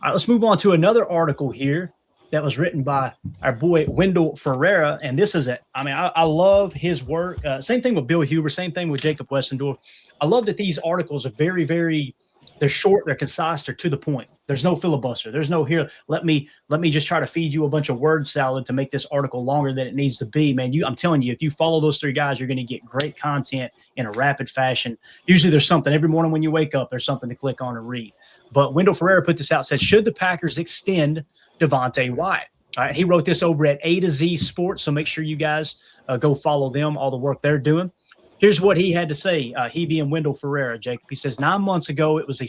All right, let's move on to another article here that was written by our boy Wendell Ferreira. And this is it. I mean, I love his work. Same thing with Bill Huber, same thing with Jacob Westendorf. I love that these articles are very, very, they're short, they're concise, they're to the point. There's no filibuster. There's no here, let me just try to feed you a bunch of word salad to make this article longer than it needs to be. Man, I'm telling you, if you follow those three guys, you're going to get great content in a rapid fashion. Usually there's something every morning when you wake up, there's something to click on and read. But Wendell Ferreira put this out, said, should the Packers extend Devonte Wyatt? All right, he wrote this over at A to Z Sports, so make sure you guys go follow them, all the work they're doing. Here's what he had to say, he being Wendell Ferreira, Jacob. He says, 9 months ago, it was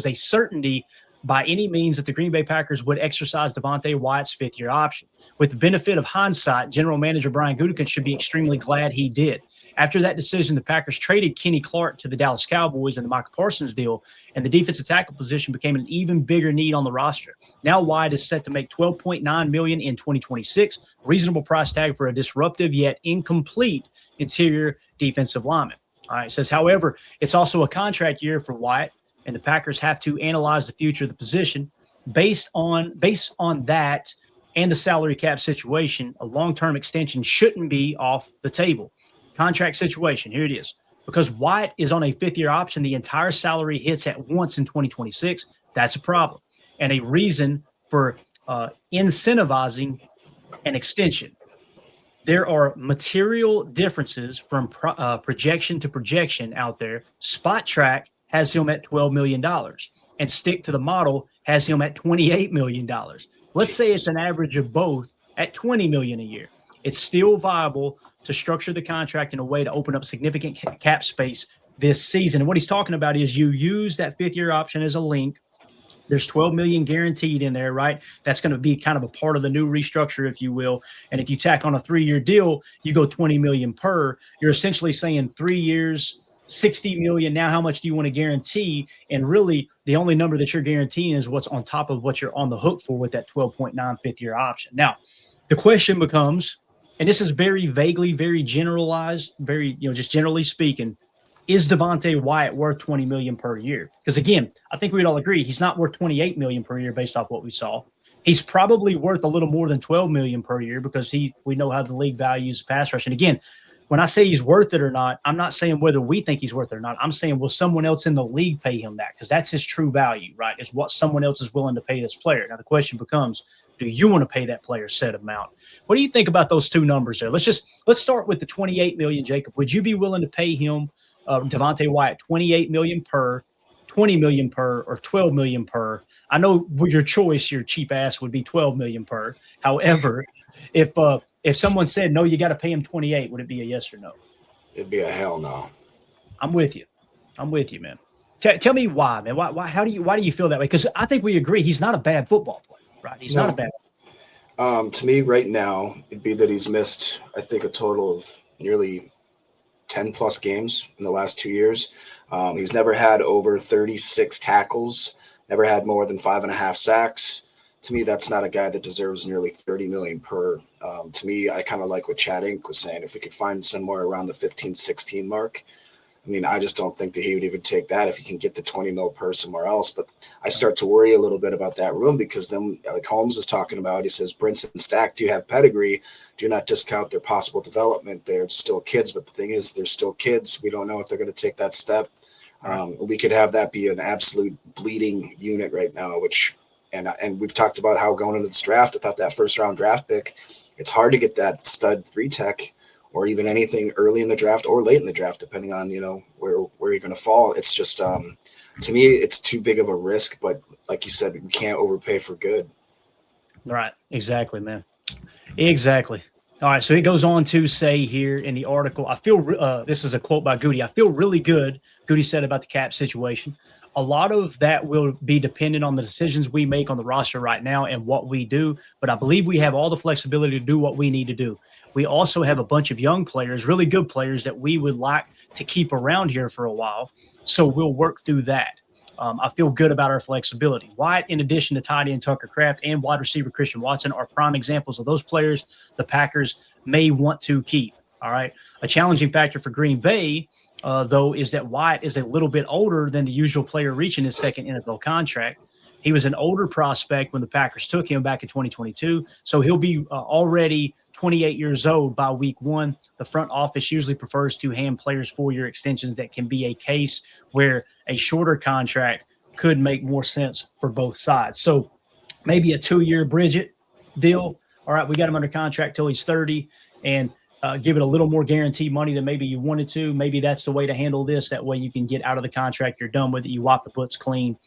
a certainty by any means that the Green Bay Packers would exercise Devonte Wyatt's fifth-year option. With the benefit of hindsight, General Manager Brian Gutekunst should be extremely glad he did. After that decision, the Packers traded Kenny Clark to the Dallas Cowboys in the Micah Parsons deal, and the defensive tackle position became an even bigger need on the roster. Now Wyatt is set to make $12.9 million in 2026, reasonable price tag for a disruptive yet incomplete interior defensive lineman. All right, it says, however, it's also a contract year for Wyatt, and the Packers have to analyze the future of the position based on that and the salary cap situation. A long-term extension shouldn't be off the table. Contract situation, here it is. Because Wyatt is on a fifth-year option, the entire salary hits at once in 2026. That's a problem. And a reason for incentivizing an extension. There are material differences from projection to projection out there. Spot Track has him at $12 million, and Stick to the Model has him at $28 million. Let's say it's an average of both at $20 million a year. It's still viable to structure the contract in a way to open up significant cap space this season. And what he's talking about is you use that fifth-year option as a link. There's $12 million guaranteed in there, right? That's going to be kind of a part of the new restructure, if you will. And if you tack on a 3-year deal, you go $20 million per. You're essentially saying 3 years, $60 million. Now, how much do you want to guarantee? And really, the only number that you're guaranteeing is what's on top of what you're on the hook for with that 12.9 fifth-year option. Now, the question becomes, and this is very vaguely, very generalized, very, just generally speaking, is Devonte Wyatt worth $20 million per year? Because again, I think we'd all agree he's not worth $28 million per year based off what we saw. He's probably worth a little more than $12 million per year because we know how the league values pass rush. And again, when I say he's worth it or not, I'm not saying whether we think he's worth it or not. I'm saying will someone else in the league pay him that? Because that's his true value, right? Is what someone else is willing to pay this player. Now the question becomes, do you want to pay that player set amount? What do you think about those two numbers there? Let's start with the $28 million, Jacob. Would you be willing to pay him, Devonte Wyatt, $28 million per, $20 million per, or $12 million per? I know your choice, your cheap ass, would be $12 million per. However, if someone said no, you got to pay him 28, would it be a yes or no? It'd be a hell no. I'm with you, man. Tell me why, man. Why do you feel that way? Because I think we agree he's not a bad football player, right? He's not a bad. To me, right now, it'd be that he's missed, I think, a total of nearly 10 plus games in the last 2 years. He's never had over 36 tackles, never had more than 5.5 sacks. To me, that's not a guy that deserves nearly $30 million per. To me, I kind of like what Chad Inc. was saying. If we could find somewhere around the 15, 16 mark, I mean, I just don't think that he would even take that if he can get the 20 mil per somewhere else. But I start to worry a little bit about that room because then, like Holmes is talking about, he says, Brinson and Stack do have pedigree. Do not discount their possible development. They're still kids, but the thing is, they're still kids. We don't know if they're going to take that step. We could have that be an absolute bleeding unit right now, and we've talked about how going into this draft, I thought that first-round draft pick, it's hard to get that stud 3-tech or even anything early in the draft or late in the draft, depending on, where you're going to fall. It's just, to me, it's too big of a risk. But like you said, we can't overpay for good. Right. Exactly, man. Exactly. All right. So it goes on to say here in the article, this is a quote by Goody. I feel really good, Goody said, about the cap situation. A lot of that will be dependent on the decisions we make on the roster right now and what we do. But I believe we have all the flexibility to do what we need to do. We also have a bunch of young players, really good players that we would like to keep around here for a while. So we'll work through that. I feel good about our flexibility. Wyatt, in addition to tight end Tucker Kraft and wide receiver Christian Watson, are prime examples of those players the Packers may want to keep. All right. A challenging factor for Green Bay, though, is that Wyatt is a little bit older than the usual player reaching his second NFL contract. He was an older prospect when the Packers took him back in 2022. So he'll be already 28 years old by week 1. The front office usually prefers to hand players 4-year extensions. That can be a case where a shorter contract could make more sense for both sides. So maybe a 2-year Bridget deal. All right, we got him under contract till he's 30 and give it a little more guaranteed money than maybe you wanted to. Maybe that's the way to handle this. That way you can get out of the contract. You're done with it. You wipe the books clean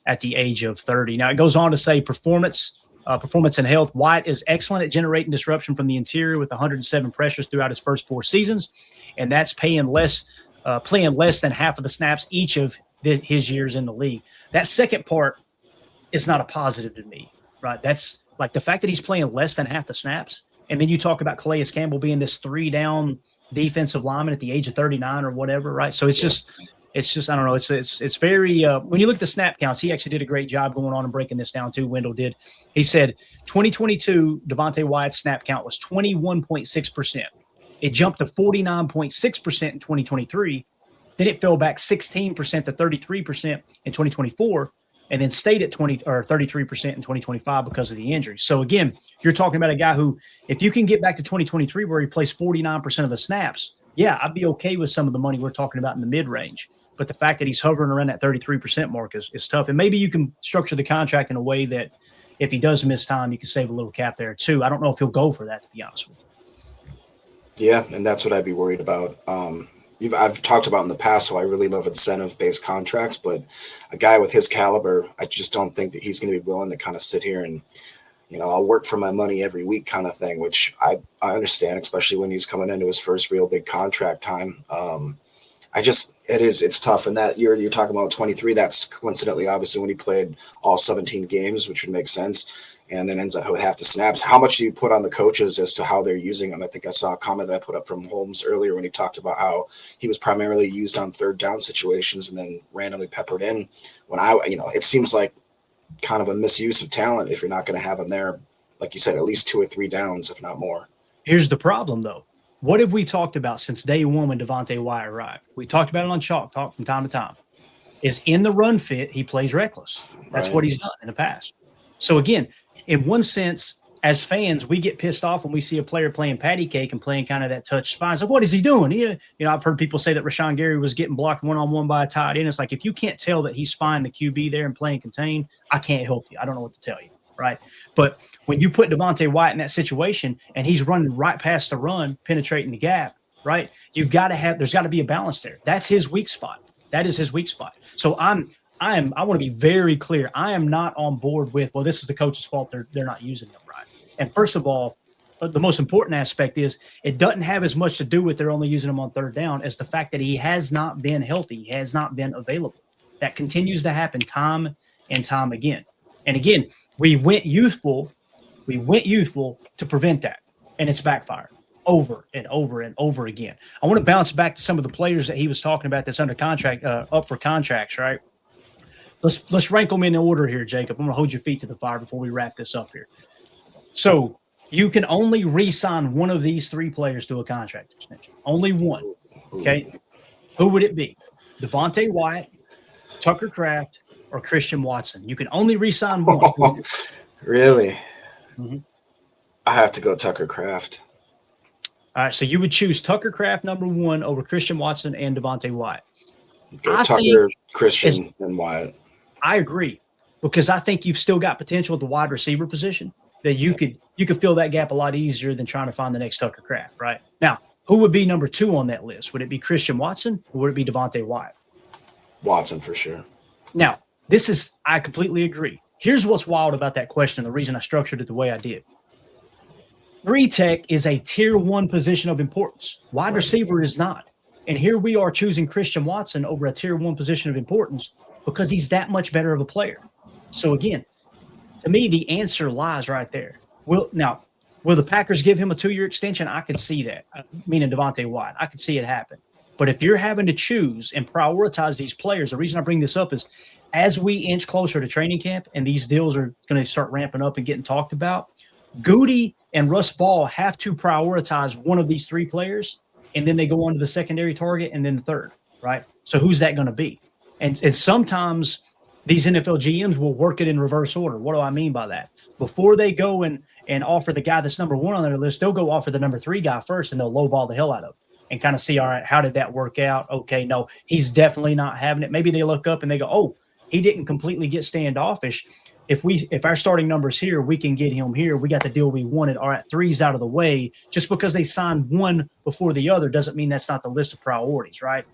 at the age of 30. Now, it goes on to say performance and health. Wyatt is excellent at generating disruption from the interior with 107 pressures throughout his first 4 seasons, and that's playing less than half of the snaps each of his years in the league. That second part is not a positive to me, right? That's like the fact that he's playing less than half the snaps, and then you talk about Calais Campbell being this 3-down defensive lineman at the age of 39 or whatever, right? So it's just I don't know. It's very when you look at the snap counts, he actually did a great job going on and breaking this down too. Wendell did. He said 2022 Devonte Wyatt's snap count was 21.6%. It jumped to 49.6% in 2023. Then it fell back 16% to 33% in 2024, and then stayed at 33% in 2025 because of the injury. So again, you're talking about a guy who, if you can get back to 2023 where he plays 49% of the snaps, yeah, I'd be okay with some of the money we're talking about in the mid-range. But the fact that he's hovering around that 33% mark is tough. And maybe you can structure the contract in a way that if he does miss time, you can save a little cap there too. I don't know if he'll go for that, to be honest with you. Yeah, and that's what I'd be worried about. I've talked about in the past how I really love incentive-based contracts, but a guy with his caliber, I just don't think that he's going to be willing to kind of sit here and, I'll work for my money every week kind of thing, which I understand, especially when he's coming into his first real big contract time. It's tough. And that year you're talking about 23, that's coincidentally, obviously, when he played all 17 games, which would make sense, and then ends up with half the snaps. How much do you put on the coaches as to how they're using him? I think I saw a comment that I put up from Holmes earlier when he talked about how he was primarily used on 3rd down situations and then randomly peppered in. It seems like kind of a misuse of talent if you're not going to have him there, like you said, at least 2 or 3 downs, if not more. Here's the problem, though. What have we talked about since day one when Devonte Wyatt arrived? We talked about it on Chalk Talk from time to time. Is in the run fit, he plays reckless. That's right. What he's done in the past. So again, in one sense, as fans, we get pissed off when we see a player playing patty cake and playing kind of that touch spine. So what is he doing? I've heard people say that Rashawn Gary was getting blocked one-on-one by a tight end. It's like, if you can't tell that he's spying the QB there and playing contain, I can't help you. I don't know what to tell you, right? But when you put Devonte Wyatt in that situation and he's running right past the run, penetrating the gap, right? There's got to be a balance there. That's his weak spot. That is his weak spot. So I want to be very clear. I am not on board with, well, this is the coach's fault. They're not using them right. And first of all, the most important aspect is it doesn't have as much to do with they're only using him on 3rd down as the fact that he has not been healthy. He has not been available. That continues to happen time and time again. And again, we went youthful to prevent that. And it's backfired over and over and over again. I want to bounce back to some of the players that he was talking about that's under contract, up for contracts, right? Let's rank them in order here, Jacob. I'm going to hold your feet to the fire before we wrap this up here. So you can only re-sign one of these 3 players to a contract extension. Only one. Okay? Who would it be? Devonte Wyatt, Tucker Kraft, or Christian Watson? You can only re-sign one. Oh, really? Mm-hmm. I have to go Tucker Kraft. All right, so you would choose Tucker Kraft number 1 over Christian Watson and Devonte Wyatt. Tucker, Christian, and Wyatt. I agree, because I think you've still got potential at the wide receiver position that you could fill that gap a lot easier than trying to find the next Tucker Kraft, right? Now, who would be number 2 on that list? Would it be Christian Watson or would it be Devonte Wyatt? Watson for sure. Now, I completely agree. Here's what's wild about that question, the reason I structured it the way I did. 3 tech is a tier 1 position of importance. Wide receiver is not. And here we are choosing Christian Watson over a tier 1 position of importance because he's that much better of a player. So again, to me, the answer lies right there. Will the Packers give him a 2-year extension? I could see that, meaning Devonte Wyatt. I could see it happen. But if you're having to choose and prioritize these players, the reason I bring this up is as we inch closer to training camp and these deals are going to start ramping up and getting talked about, Goody and Russ Ball have to prioritize one of these 3 players, and then they go on to the secondary target and then the 3rd, right? So who's that going to be? And sometimes these NFL GMs will work it in reverse order. What do I mean by that? Before they go and offer the guy that's number 1 on their list, they'll go offer the number 3 guy first, and they'll lowball the hell out of him and kind of see, all right, how did that work out? Okay, no, he's definitely not having it. Maybe they look up and they go, oh, he didn't completely get standoffish. If our starting number's here, we can get him here. We got the deal we wanted. All right, 3's out of the way. Just because they signed one before the other doesn't mean that's not the list of priorities, right?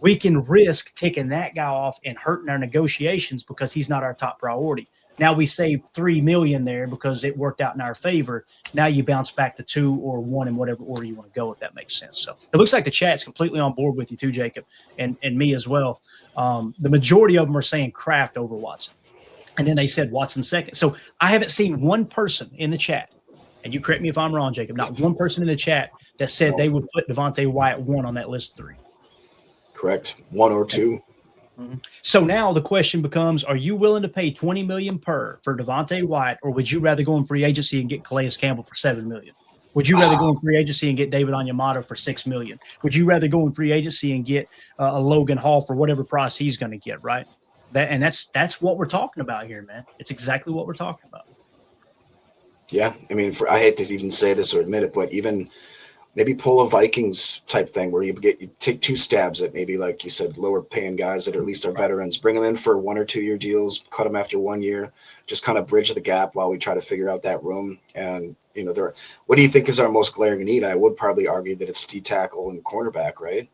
We can risk taking that guy off and hurting our negotiations because he's not our top priority. Now we saved $3 million there because it worked out in our favor. Now you bounce back to 2 or 1 in whatever order you want to go, if that makes sense. So it looks like the chat's completely on board with you too, Jacob, and me as well. The majority of them are saying Kraft over Watson. And then they said Watson second. So I haven't seen one person in the chat, and you correct me if I'm wrong, Jacob, not one person in the chat that said they would put Devonte Wyatt 1 on that list of 3. Correct. 1 or 2. Mm-hmm. So now the question becomes, are you willing to pay $20 million per for Devonte Wyatt, or would you rather go in free agency and get Calais Campbell for $7 million? Would you rather go in free agency and get David Onyemata for $6 million? Would you rather go in free agency and get a Logan Hall for whatever price he's going to get, right? That's what we're talking about here, man. It's exactly what we're talking about. Yeah, I mean, I hate to even say this or admit it, but even maybe pull a Vikings type thing where you take 2 stabs at maybe, like you said, lower paying guys that are at least are veterans, bring them in for 1 or 2 year deals, cut them after 1 year, just kind of bridge the gap while we try to figure out that room. And, what do you think is our most glaring need? I would probably argue that it's D tackle and cornerback, right?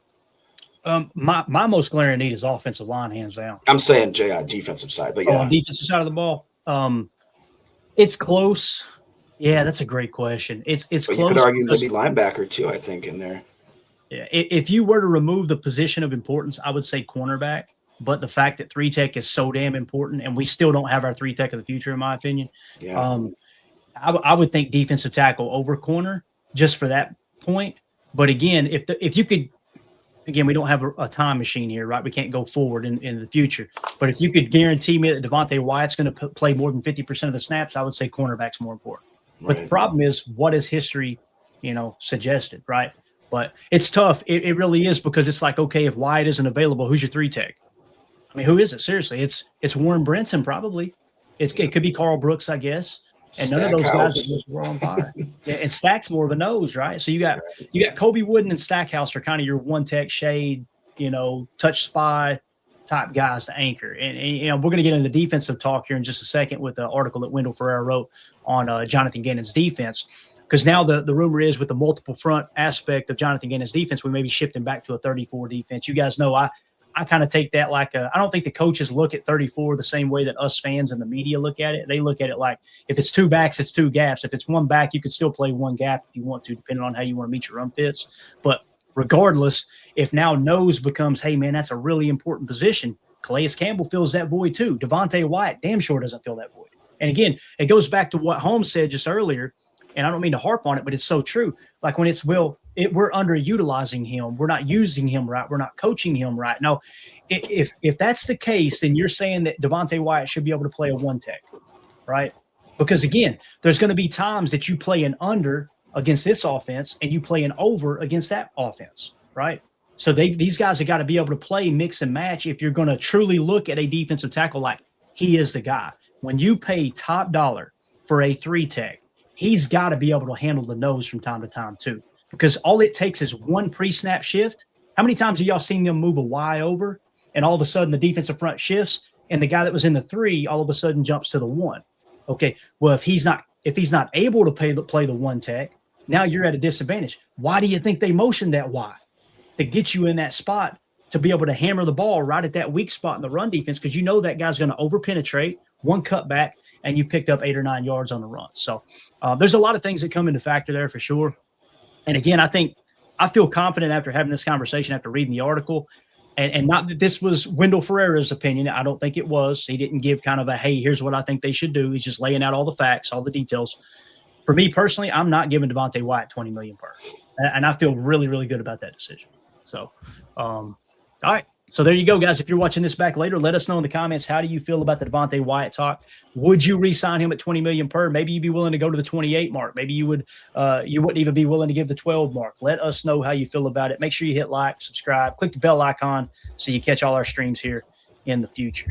My most glaring need is offensive line, hands down. I'm saying defensive side, but yeah. On defensive side of the ball, it's close. Yeah, that's a great question. It's close. You could argue maybe linebacker too, I think, in there. Yeah, if you were to remove the position of importance, I would say cornerback. But the fact that 3-tech is so damn important, and we still don't have our 3-tech of the future, in my opinion. Yeah. I would think defensive tackle over corner just for that point. But again, if you could. Again, we don't have a time machine here, right? We can't go forward in the future. But if you could guarantee me that Devonte Wyatt's going to play more than 50% of the snaps, I would say cornerback's more important. Right. But the problem is, what is history, suggested, right? But it's tough. It really is, because it's like, okay, if Wyatt isn't available, who's your 3-tech? I mean, who is it? Seriously, it's Warren Brinson probably. It could be Carl Brooks, I guess. And none of those guys were on fire. Yeah, and Stack's more of a nose, right? So you got Kobe Wooden and Stackhouse are kind of your 1-tech shade, touch spy type guys to anchor. And we're going to get into the defensive talk here in just a second with the article that Wendell Ferreira wrote on Jonathan Gannon's defense. Because now the rumor is, with the multiple front aspect of Jonathan Gannon's defense, we may be shifting back to a 34 defense. You guys know I kind of take that like I don't think the coaches look at 34 the same way that us fans and the media look at it. They look at it like, if it's 2 backs, it's 2 gaps. If it's 1 back, you can still play 1 gap if you want to, depending on how you want to meet your run fits. But regardless, if now nose becomes, hey, man, that's a really important position, Calais Campbell fills that void too. Devonte Wyatt damn sure doesn't fill that void. And again, it goes back to what Holmes said just earlier, and I don't mean to harp on it, but it's so true. Like when we're underutilizing him. We're not using him right. We're not coaching him right. Now, if that's the case, then you're saying that Devonte Wyatt should be able to play a 1-tech, right? Because again, there's going to be times that you play an under against this offense and you play an over against that offense, right? So these guys have got to be able to play mix and match if you're going to truly look at a defensive tackle like he is the guy. When you pay top dollar for a 3-tech, he's got to be able to handle the nose from time to time too, because all it takes is 1 pre-snap shift. How many times have y'all seen them move a Y over and all of a sudden the defensive front shifts and the guy that was in the 3 all of a sudden jumps to the 1? Okay, well, if he's not able to play the 1-tech, now you're at a disadvantage. Why do you think they motioned that Y? To get you in that spot to be able to hammer the ball right at that weak spot in the run defense, because you know that guy's going to over-penetrate, 1 cutback, and you picked up 8 or 9 yards on the run. So there's a lot of things that come into factor there for sure. And again, I feel confident after having this conversation, after reading the article, and not that this was Wendell Ferreira's opinion. I don't think it was. He didn't give kind of a, hey, here's what I think they should do. He's just laying out all the facts, all the details. For me personally, I'm not giving Devonte Wyatt $20 million per. And I feel really, really good about that decision. So, all right. So there you go, guys. If you're watching this back later, let us know in the comments, how do you feel about the Devonte Wyatt talk? Would you re-sign him at $20 million per? Maybe you'd be willing to go to the 28 mark. Maybe you wouldn't even be willing to give the 12 mark. Let us know how you feel about it. Make sure you hit like, subscribe, click the bell icon so you catch all our streams here in the future.